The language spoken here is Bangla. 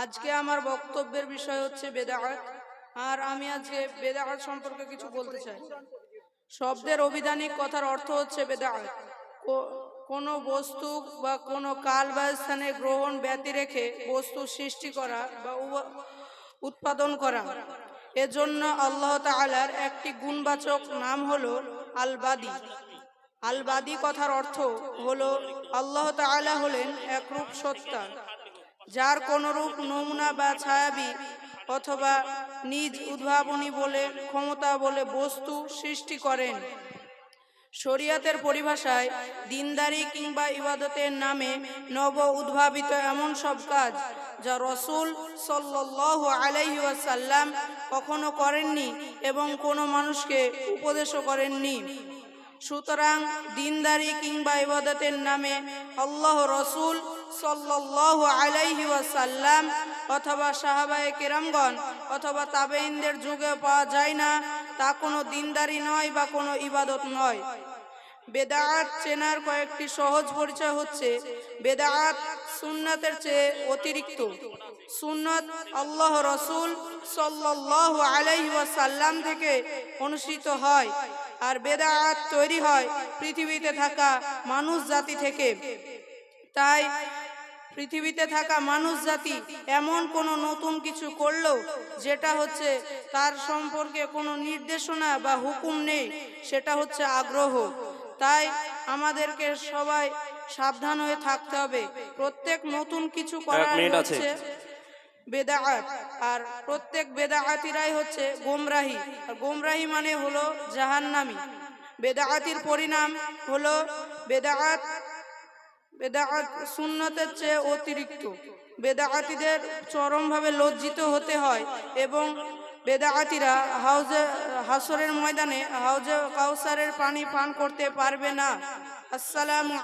আজকে আমার বক্তব্যের বিষয় হচ্ছে বেদাত। আর আমি আজকে বেদাত সম্পর্কে কিছু বলতে চাই। শব্দের অভিধানিক কথার অর্থ হচ্ছে বেদাত, কোনো বস্তু বা কোনো কাল বা স্থানে গ্রহণ ব্যতি রেখে বস্তু সৃষ্টি করা বা উৎপাদন করা। এজন্য আল্লাহ তাআলার একটি গুণবাচক নাম হলো আল বাদি। আল বাদি কথার অর্থ হলো আল্লাহ তাআলা হলেন একরূপ সত্তা, যার কোনো রূপ নমুনা বা ছায়াবি অথবা নিজ উদ্ভাবনী বলে ক্ষমতা বলে বস্তু সৃষ্টি করেন। শরিয়াতের পরিভাষায় দিনদারি কিংবা ইবাদতের নামে নব উদ্ভাবিত এমন সব কাজ যা রাসূল সাল্লাল্লাহু আলাইহি ওয়াসাল্লাম কখনো করেননি এবং কোনো মানুষকে উপদেশও করেননি। সুতরাং দিনদারি কিংবা ইবাদতের নামে আল্লাহ রাসূল সাল্লাল্লাহু আলাইহি ওয়াসাল্লাম অথবা সাহাবায়ে কেরামগণ অথবা তাবেঈনদের যুগে পাওয়া যায় না, তা কোনো দিনদারি নয় বা কোনো ইবাদত নয়। বেদাত চেনার কয়েকটি সহজ পরিচয় হচ্ছে, বেদাত সুন্নাতের চেয়ে অতিরিক্ত। সুন্নাত আল্লাহ রাসূল সাল্লাল্লাহু আলাইহি ওয়াসাল্লাম থেকে অনুসৃত হয়, আর বেদাত তৈরি হয় পৃথিবীতে থাকা মানুষ জাতি থেকে। তাই পৃথিবীতে থাকা মানুষ জাতি এমন কোনো নতুন কিছু করলো যেটা হচ্ছে তার সম্পর্কে কোনো নির্দেশনা বা হুকুম নেই, সেটা হচ্ছে আগ্রহ। তাই আমাদেরকে সবাই সাবধান হয়ে থাকতে হবে। প্রত্যেক নতুন কিছু করা হচ্ছে বেদাত, আর প্রত্যেক বেদাতিরাই হচ্ছে গোমরাহি। আর গোমরাহি মানে হলো জাহান্নামী। বেদাতির পরিণাম হলো বেদাত সুন্নতের চেয়ে অতিরিক্ত। বেদাতিদের চরমভাবে লজ্জিত হতে হয় এবং বেদাতিরা হাসরের ময়দানে হাউজে কাউসারের পানি পান করতে পারবে না। আসসালামু